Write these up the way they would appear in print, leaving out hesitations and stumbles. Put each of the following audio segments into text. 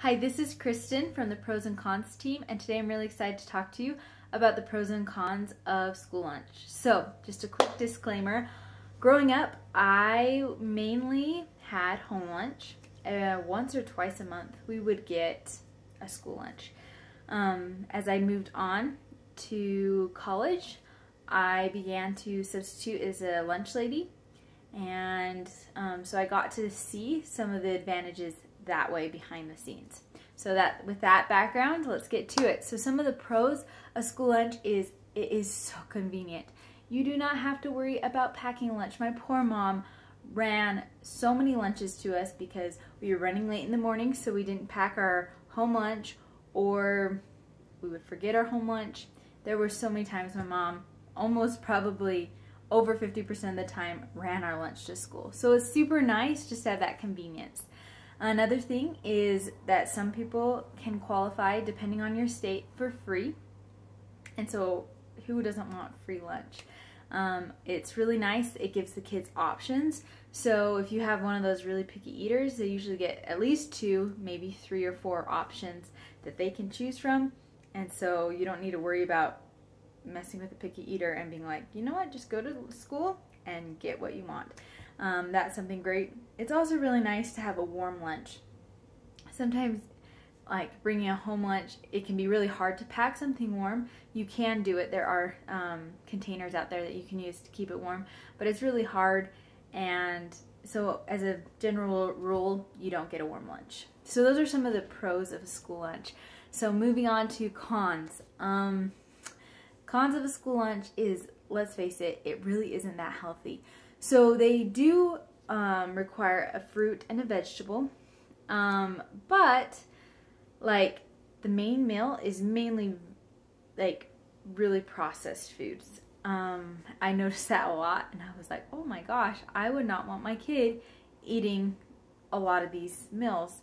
Hi, this is Kristen from the Pros and Cons team, and today I'm really excited to talk to you about the pros and cons of school lunch. So, just a quick disclaimer. Growing up, I mainly had home lunch. Once or twice a month, we would get a school lunch. As I moved on to college, I began to substitute as a lunch lady, and so I got to see some of the advantages that way behind the scenes. So with that background, let's get to it. So some of the pros of school lunch is it is so convenient. You do not have to worry about packing lunch. My poor mom ran so many lunches to us because we were running late in the morning, so we didn't pack our home lunch, or we would forget our home lunch. There were so many times my mom, almost probably over 50% of the time, ran our lunch to school. So it's super nice just to have that convenience. Another thing is that some people can qualify, depending on your state, for free. And so who doesn't want free lunch? It's really nice. It gives the kids options. So if you have one of those really picky eaters, they usually get at least 2, maybe 3 or 4 options that they can choose from. And so you don't need to worry about messing with a picky eater and being like, you know what, just go to school and get what you want. That's something great. It's also really nice to have a warm lunch. Sometimes, like bringing a home lunch, it can be really hard to pack something warm. You can do it. There are containers out there that you can use to keep it warm, but it's really hard, and so as a general rule, you don't get a warm lunch. So those are some of the pros of a school lunch. So moving on to cons. Cons of a school lunch is, let's face it, it really isn't that healthy. So they do require a fruit and a vegetable, but like the main meal is mainly like really processed foods. I noticed that a lot, and I was like, oh my gosh, I would not want my kid eating a lot of these meals.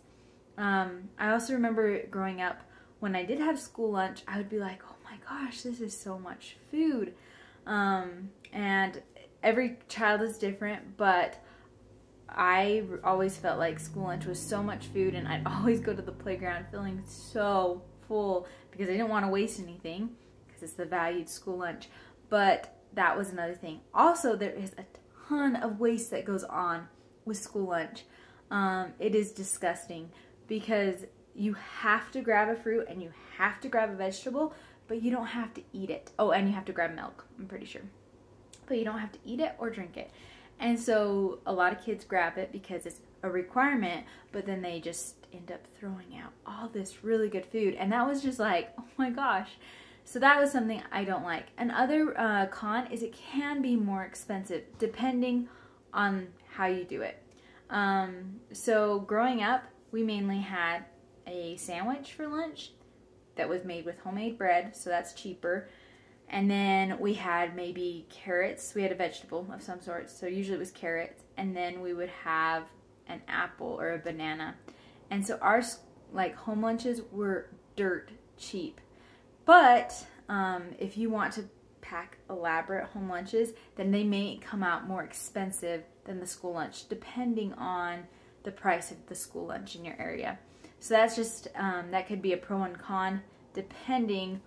I also remember growing up, when I did have school lunch, I would be like, oh my gosh, this is so much food. And every child is different, but I always felt like school lunch was so much food, and I'd always go to the playground feeling so full because I didn't want to waste anything because it's the valued school lunch. But that was another thing. Also, there is a ton of waste that goes on with school lunch. It is disgusting because you have to grab a fruit and you have to grab a vegetable, but you don't have to eat it. Oh, and you have to grab milk, I'm pretty sure. But you don't have to eat it or drink it. And so a lot of kids grab it because it's a requirement, but then they just end up throwing out all this really good food. And that was just like, oh my gosh. So that was something I don't like. Another con is it can be more expensive depending on how you do it. So growing up, we mainly had a sandwich for lunch that was made with homemade bread, so that's cheaper. And then we had maybe carrots. We had a vegetable of some sort, so usually it was carrots. And then we would have an apple or a banana. And so our like home lunches were dirt cheap. But if you want to pack elaborate home lunches, then they may come out more expensive than the school lunch, depending on the price of the school lunch in your area. So that's just, that could be a pro and con depending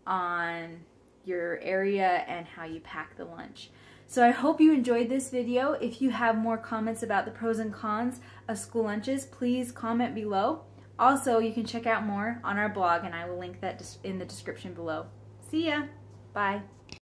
on your area and how you pack the lunch. So I hope you enjoyed this video. If you have more comments about the pros and cons of school lunches, please comment below. Also, you can check out more on our blog, and I will link that in the description below. See ya. Bye.